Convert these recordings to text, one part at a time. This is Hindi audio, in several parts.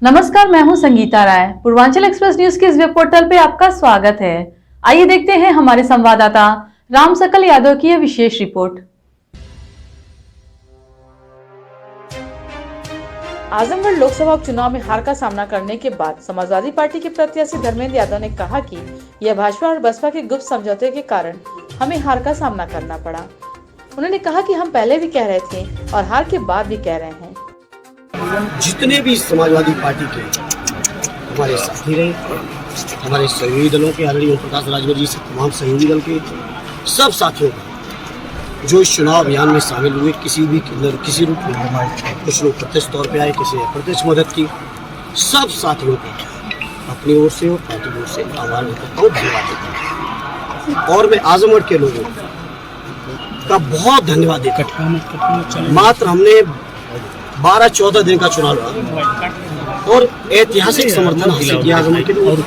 नमस्कार, मैं हूं संगीता राय। पूर्वांचल एक्सप्रेस न्यूज के इस वेब पोर्टल पे आपका स्वागत है। आइए देखते हैं हमारे संवाददाता राम सकल यादव की यह विशेष रिपोर्ट। आजमगढ़ लोकसभा उपचुनाव में हार का सामना करने के बाद समाजवादी पार्टी के प्रत्याशी धर्मेंद्र यादव ने कहा कि यह भाजपा और बसपा के गुप्त समझौते के कारण हमें हार का सामना करना पड़ा। उन्होंने कहा कि हम पहले भी कह रहे थे और हार के बाद भी कह रहे हैं। जितने भी समाजवादी पार्टी के हमारे साथी रहे, हमारे सहयोगी दलों के आदरणीय ओम प्रकाश राजभर जी से तमाम सहयोगी दल के सब साथियों का जो इस चुनाव अभियान में शामिल हुए, किसी रूप में, कुछ लोग प्रत्यक्ष तौर पे आए, किसी अप्रत्यक्ष मदद की, सब साथियों का अपनी ओर से और पार्टी की ओर से आभार व्यक्त करता हूँ, धन्यवाद देता हूँ। और मैं आजमगढ़ के लोगों का बहुत धन्यवाद देता हूँ। मात्र हमने 12-14 दिन का चुनाव लड़ा और ऐतिहासिक समर्थन हासिल किया आजमगढ़ के लोगों ने।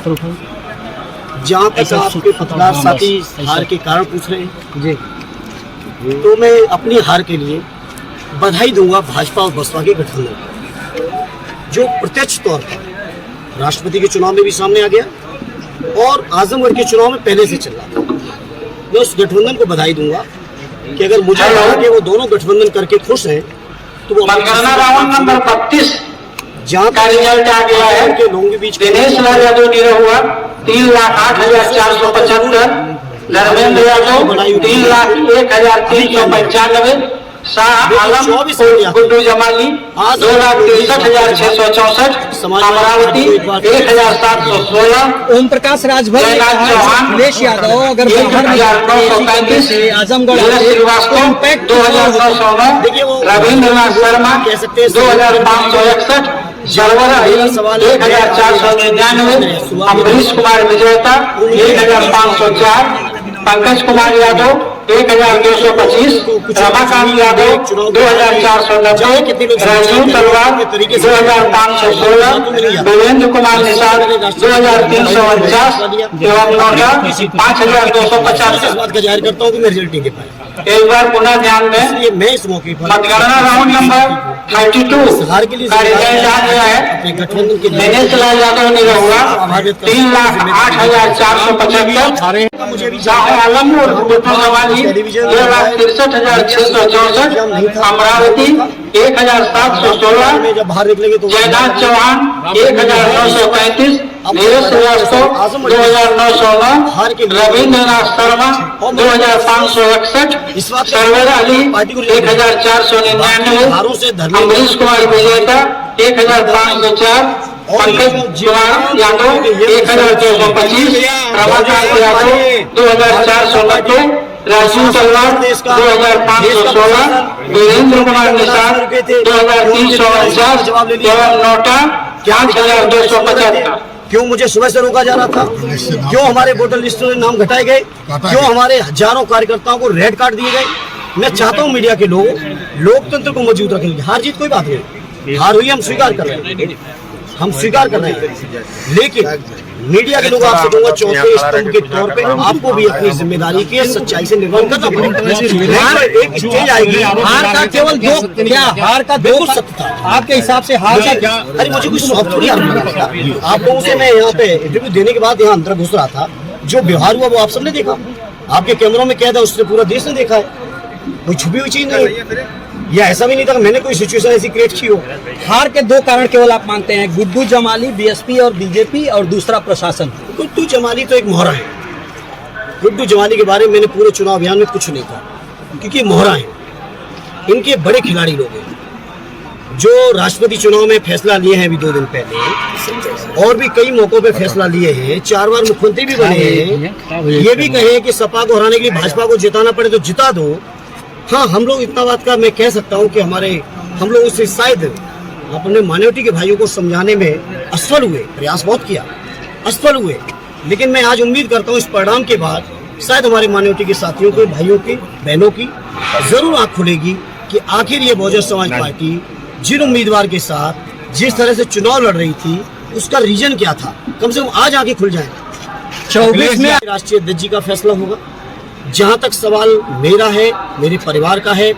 जहाँ तक आपके पत्रकार साथी हार के कारण पूछ रहे हैं जी, तो मैं अपनी हार के लिए बधाई दूंगा भाजपा और बसपा के गठबंधन को, जो प्रत्यक्ष तौर पर राष्ट्रपति के चुनाव में भी सामने आ गया और आजमगढ़ के चुनाव में पहले से चल रहा था। मैं उस गठबंधन को बधाई दूंगा कि अगर मुझे लगा कि वो दोनों गठबंधन करके खुश हैं तो वो मतगणना राउंड नंबर 32 जहाँ का रिजल्ट आ गया है। के लोगों के बीच दिनेश लाल यादव निरहुआ 3,08,475, धर्मेंद्र यादव 3,01,395, शाह आलम गुड्डू जमाली 2,63,664, अमरावती 1,716, ओम प्रकाश राजभर अखिलेश यादव अगर 1,935, आजमगढ़ श्रीवास्तव 2,909, रविंद्रनाथ शर्मा 2,561, जरवर अली 1,499, अमरीश कुमार विजेता 1,504, पंकज कुमार यादव 1,225, रमाकांत यादव 2,490, राजीव तलवार 2,516, वीरेंद्र कुमार निषाद 2,349 एवं नोटा 5,250। बात का जाहिर करता हूँ कि मैं रिजल्ट नहीं दे पाया। एक बार पुनः ध्यान दें, मैं इस मौके पर मतगणना राउंड नंबर 32 हार के लिए का रिजल्ट आ गया है। अपने गठबंधन के दिनेश लाल यादव निरहुआ 3,08,475, शाह आलम और गुड्डू जमाली 2,63,664, अमरावती 1,716, में जब बाहर निकलेंगे तो जयनाथ चौहान 1,935, नीरज श्रीवास्तव 2,909, रविंद्रनाथ शर्मा 2,561, सरवर अली 1,499, अमरीश कुमार विजेता 1,504, पंकज कुमार यादव 1,225, रमाकांत यादव 2,490, राजीव तलवार 2,516, वीरेंद्र कुमार निषाद 2,349 एवं नोटा 5,275। क्यों मुझे सुबह से रोका जा रहा था? क्यों हमारे वोटर लिस्ट में नाम घटाए गए? क्यों हमारे हजारों कार्यकर्ताओं को रेड कार्ड दिए गए? मैं चाहता हूं मीडिया के लोग लोकतंत्र को मजबूत रखेंगे। हार जीत कोई बात नहीं, हार हुई हम स्वीकार कर रहे हैं, हम स्वीकार कर रहे हैं, लेकिन मीडिया के लोग आपसे कहूंगा चौथे स्तंभ के तौर पे आपको भी अपनी जिम्मेदारी के सच्चाई से निर्वहन करना पड़ेगा। एक स्टेज आएगी, हार का केवल दो, क्या हार का दो सत्य था आपके हिसाब से हार का क्या? अरे मुझे कुछ सॉफ्ट थोड़ी आप लोगों से मैं यहाँ पे इंटरव्यू देने के बाद यहाँ अंदर घुस रहा था, जो व्यवहार हुआ वो आप सबने देखा, आपके कैमरों में कैद है, उससे पूरा देश ने देखा है। कोई छुपी हुई चीज नहीं है, या ऐसा भी नहीं था कि मैंने कोई सिचुएशन ऐसी क्रिएट की हो। हार के दो कारण केवल आप मानते हैं, गुड्डू जमाली बीएसपी और बीजेपी, और दूसरा प्रशासन। गुड्डू जमाली तो एक मोहरा है। गुड्डू जमाली के बारे में मैंने पूरे चुनाव अभियान में कुछ नहीं कहा, क्योंकि मोहरा है। इनके बड़े खिलाड़ी लोग हैं जो राष्ट्रपति चुनाव में फैसला लिए हैं अभी 2 दिन पहले, और भी कई मौकों पे फैसला लिए हैं, 4 बार मुख्यमंत्री भी बने हैं। ये भी कहे कि सपा को हराने के लिए भाजपा को जिताना पड़े तो जिता दो। हाँ, हम लोग इतना बात का मैं कह सकता हूँ कि हम लोग उससे शायद अपने माइनॉरिटी के भाइयों को समझाने में असफल हुए, प्रयास बहुत किया, असफल हुए। लेकिन मैं आज उम्मीद करता हूँ इस परिणाम के बाद शायद हमारे माइनॉरिटी के साथियों के, भाइयों की, बहनों की जरूर आँख खुलेगी कि आखिर ये बहुजन समाज पार्टी जिन उम्मीदवार के साथ जिस तरह से चुनाव लड़ रही थी उसका रीजन क्या था। कम से कम आज आगे खुल जाए। 24 में राष्ट्रीय अध्यक्ष जी का फैसला होगा। जहां तक सवाल मेरा है, मेरे परिवार का है,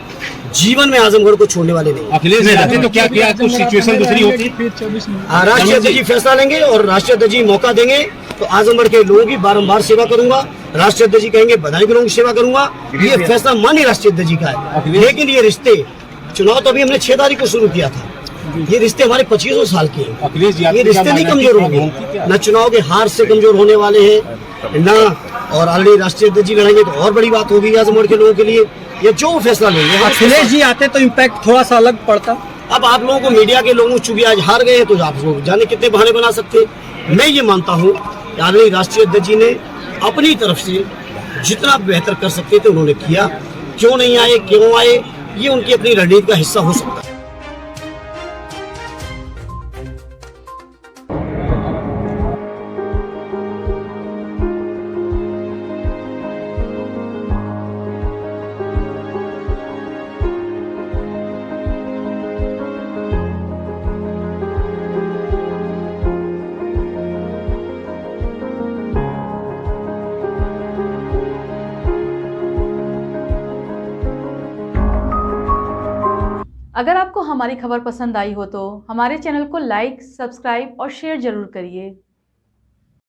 जीवन में आजमगढ़ को छोड़ने वाले नहीं। अखिलेश जी आते तो क्या किया, कुछ सिचुएशन दूसरी होती। राष्ट्रीय अध्यक्ष जी फैसला लेंगे और राष्ट्रीय अध्यक्ष जी मौका देंगे तो आजमगढ़ के लोगों की बारंबार सेवा करूंगा। राष्ट्रीय अध्यक्ष जी कहेंगे बधाई के लोगों की सेवा करूंगा। ये फैसला माननीय राष्ट्रीय अध्यक्ष जी का है। लेकिन ये रिश्ते, चुनाव तो अभी हमने 6 तारीख को शुरू किया था, ये रिश्ते हमारे 25 साल के हैं। अखिलेश जी ये रिश्ते नहीं कमजोर होंगे, न चुनाव के हार से कमजोर होने वाले हैं न, और ऑलरेडी राष्ट्रीय अध्यक्ष जी लड़ेंगे तो और बड़ी बात होगी आजमगढ़ के लोगों के लिए। ये जो फैसला लेंगे, अखिलेश जी आते तो इम्पैक्ट थोड़ा सा अलग पड़ता। अब आप लोगों को, मीडिया के लोगों, चूंकि आज हार गए हैं तो आप लोग जाने कितने बहाने बना सकते। मैं ये मानता हूँ कि आदरणीय राष्ट्रीय अध्यक्ष जी ने अपनी तरफ से जितना बेहतर कर सकते थे उन्होंने किया। क्यों नहीं आए, क्यों आए, ये उनकी अपनी रणनीति का हिस्सा हो सकता है। अगर आपको हमारी खबर पसंद आई हो तो हमारे चैनल को लाइक, सब्सक्राइब और शेयर जरूर करिए।